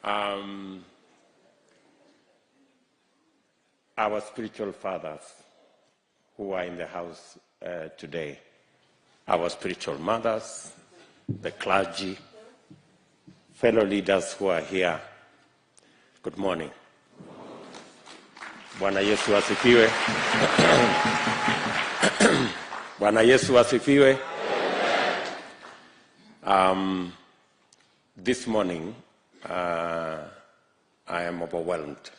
Our spiritual fathers who are in the house today, our spiritual mothers, the clergy, fellow leaders who are here, good morning. Bwana Yesu asifiwe. Bwana Yesu asifiwe. This morning, I am overwhelmed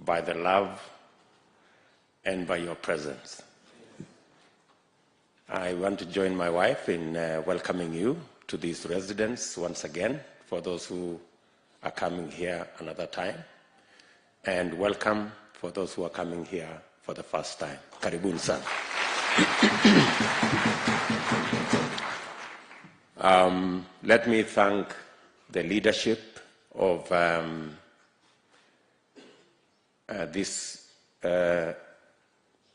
by the love and by your presence. I want to join my wife in welcoming you to this residence once again, for those who are coming here another time, and welcome for those who are coming here for the first time. Karibuni sana. Let me thank the leadership of this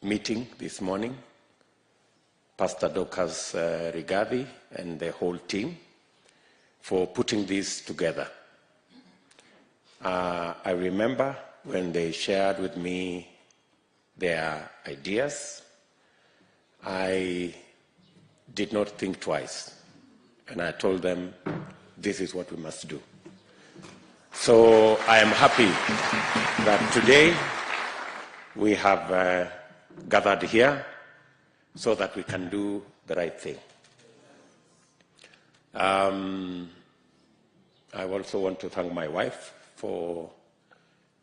meeting this morning, Pastor Dokas Rigathi and the whole team, for putting this together. I remember when they shared with me their ideas, I did not think twice, and I told them, this is what we must do. So I am happy that today we have gathered here so that we can do the right thing. I also want to thank my wife for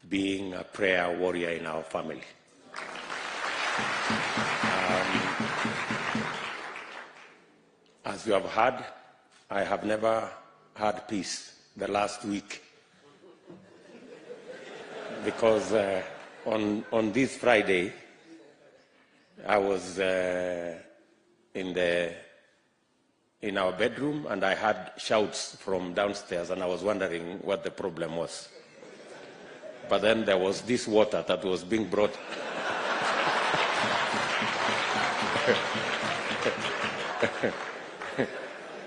being a prayer warrior in our family. As you have heard, I have never had peace the last week, because on this Friday, I was in our bedroom and I had shouts from downstairs, and I was wondering what the problem was. But then there was this water that was being brought.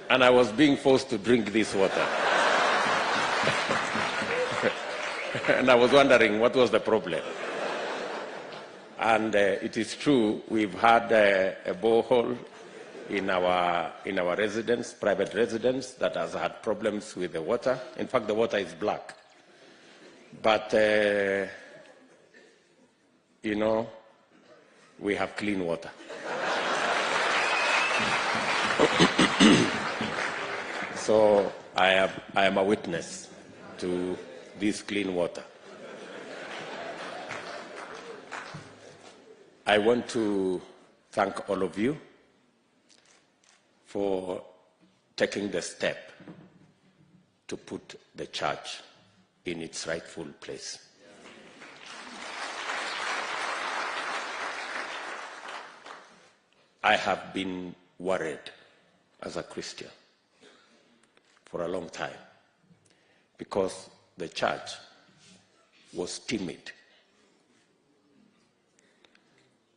And I was being forced to drink this water. And I was wondering what was the problem. And it is true, we've had a borehole in our residence, private residence, that has had problems with the water. In fact, the water is black. But, we have clean water. So I am a witness to this clean water. I want to thank all of you for taking the step to put the church in its rightful place. I have been worried as a Christian for a long time, because the church was timid,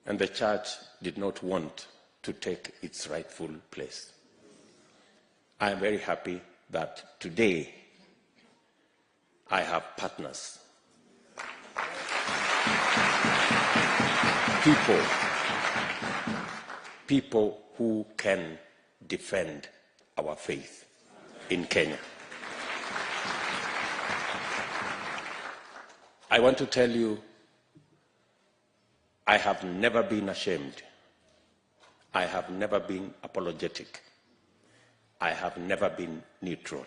and the church did not want to take its rightful place. I am very happy that today I have partners, people who can defend our faith in Kenya. I want to tell you, I have never been ashamed. I have never been apologetic. I have never been neutral.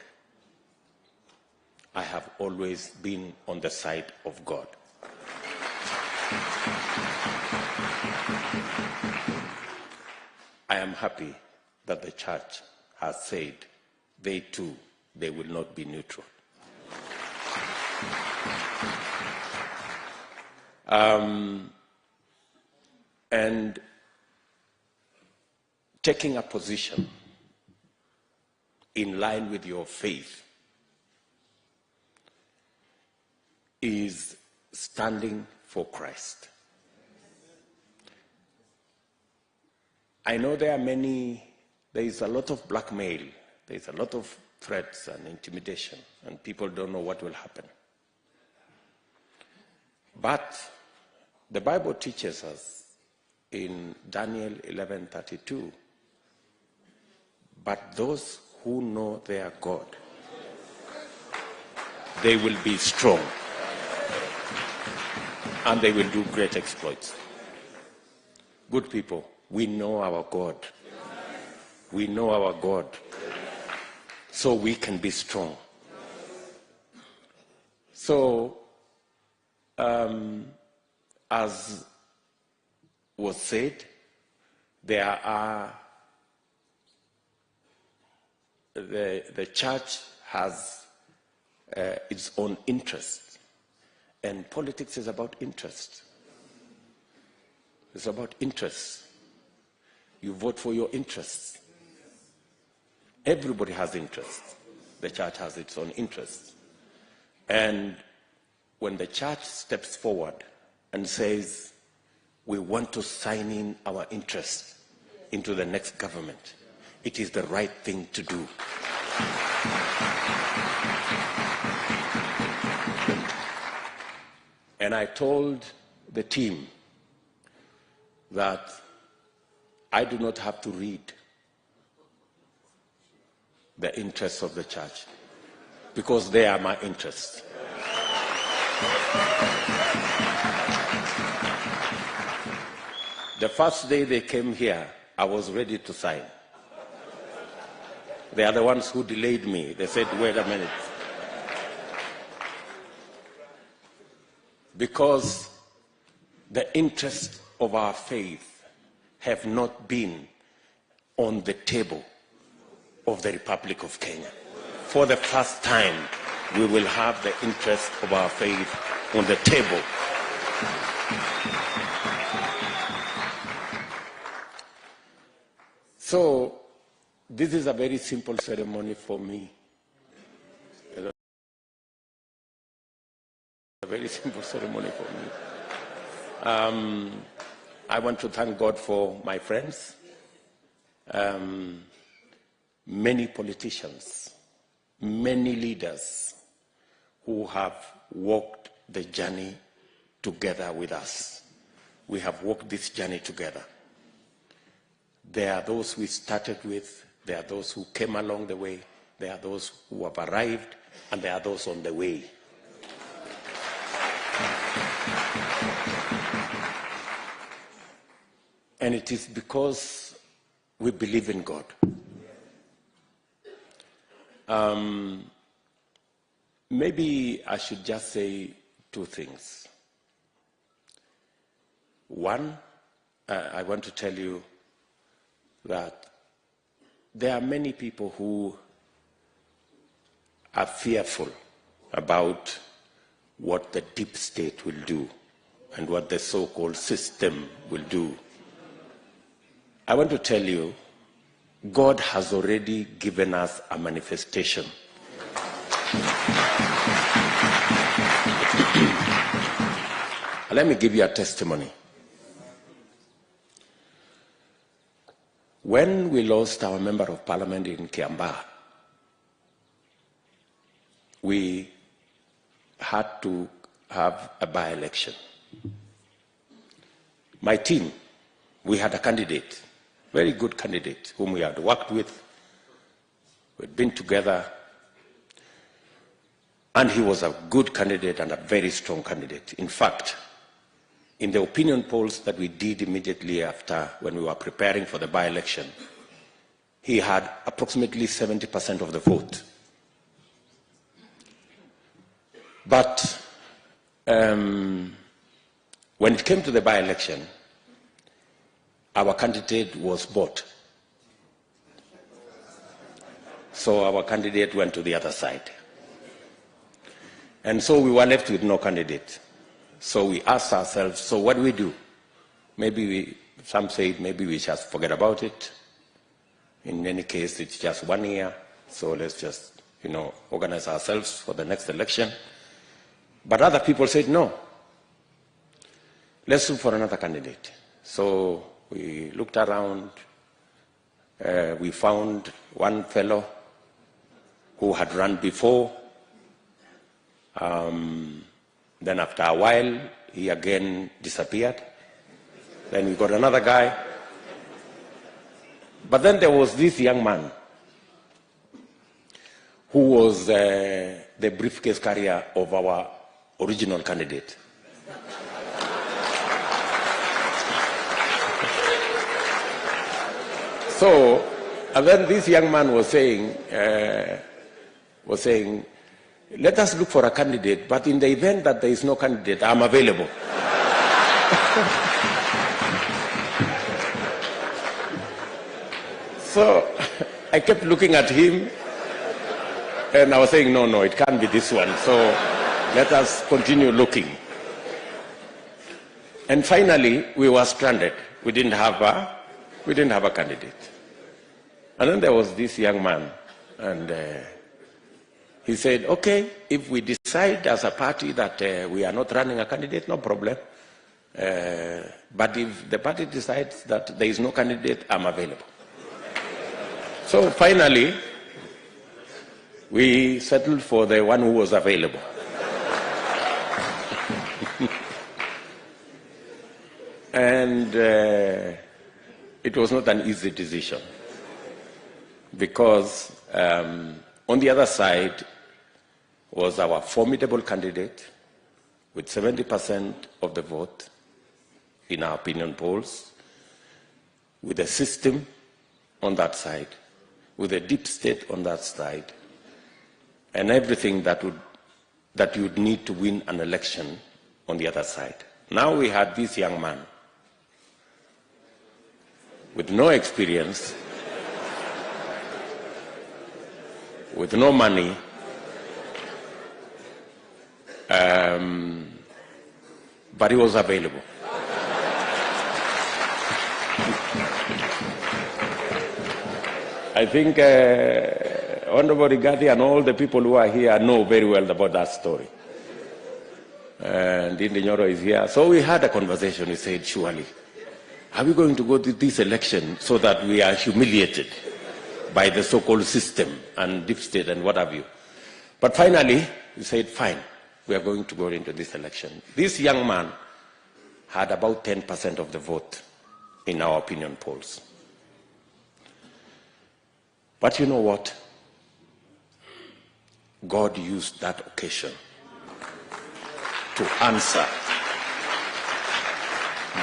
I have always been on the side of God. I am happy that the church has said they too, they will not be neutral. And taking a position in line with your faith is standing for Christ. I know there is a lot of blackmail, there is a lot of threats and intimidation, and people don't know what will happen. But the Bible teaches us in Daniel 11:32, but those who know their God, they will be strong and they will do great exploits. Good people, we know our God. We know our God, so we can be strong. So, as was said, there are the church has its own interests, and politics is about interest. It's about interests. You vote for your interests. Everybody has interests. The church has its own interests. And when the church steps forward and says, we want to sign in our interests into the next government, it is the right thing to do. And I told the team that I do not have to read the interests of the church, because they are my interests. The first day they came here, I was ready to sign. They are the ones who delayed me. They said, wait a minute. Because the interests of our faith have not been on the table of the Republic of Kenya. For the first time, we will have the interest of our faith on the table. So, this is a very simple ceremony for me. A very simple ceremony for me. I want to thank God for my friends. Many politicians, many leaders who have walked the journey together with us. We have walked this journey together. There are those we started with, there are those who came along the way, there are those who have arrived, and there are those on the way. And it is because we believe in God. Maybe I should just say two things. One, I want to tell you that there are many people who are fearful about what the deep state will do and what the so-called system will do. I want to tell you, God has already given us a manifestation. Let me give you a testimony. When we lost our member of parliament in Kiambaa, we had to have a by-election. My team, we had a candidate, very good candidate, whom we had worked with. We'd been together, and he was a good candidate and a very strong candidate. In fact, in the opinion polls that we did immediately after, when we were preparing for the by-election, he had approximately 70% of the vote. But when it came to the by-election, our candidate was bought. So our candidate went to the other side. And so we were left with no candidate. So we asked ourselves, so what do we do? Maybe some say maybe we just forget about it. In any case, it's just 1 year. So let's just, organize ourselves for the next election. But other people said, no, let's look for another candidate. So we looked around. We found one fellow who had run before. Then after a while, he again disappeared. Then we got another guy. But then there was this young man who was the briefcase carrier of our original candidate. So, and then this young man was saying, let us look for a candidate, but in the event that there is no candidate, I'm available. So I kept looking at him, and I was saying, no, it can't be this one. So let us continue looking. And finally, we were stranded. We didn't have a candidate. And then there was this young man, and he said, okay, if we decide as a party that we are not running a candidate, no problem. But if the party decides that there is no candidate, I'm available. So finally, we settled for the one who was available. And it was not an easy decision, because on the other side was our formidable candidate with 70% of the vote in our opinion polls, with a system on that side, with a deep state on that side, and everything that you would need to win an election on the other side. Now we had this young man with no experience, with no money, but he was available. I think Honorable Rigathi and all the people who are here know very well about that story. And Ndindi Nyoro is here. So we had a conversation. He said, surely, are we going to go to this election so that we are humiliated by the so-called system and deep state and what have you? But finally, he said, fine, we are going to go into this election. This young man had about 10% of the vote in our opinion polls. But you know what? God used that occasion to answer.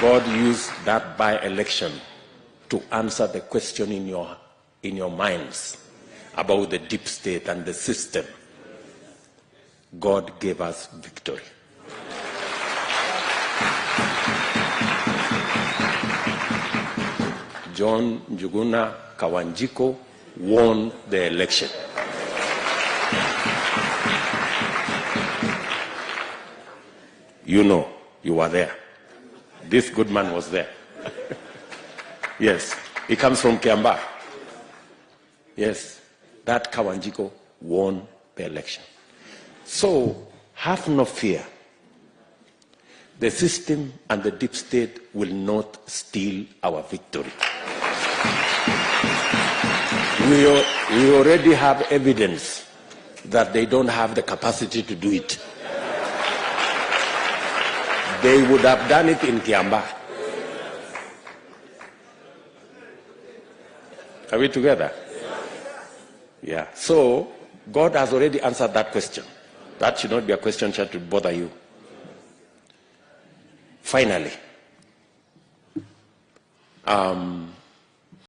God used that by-election to answer the question in your minds about the deep state and the system. God gave us victory. John Njuguna Kawanjiko won the election. You know, you were there. This good man was there. Yes, he comes from Kiambaa. Yes, that Kawanjiko won the election. So, have no fear. The system and the deep state will not steal our victory. We already have evidence that they don't have the capacity to do it. They would have done it in Kiambaa. Are we together? Yeah. So, God has already answered that question. That should not be a question that should bother you. Finally,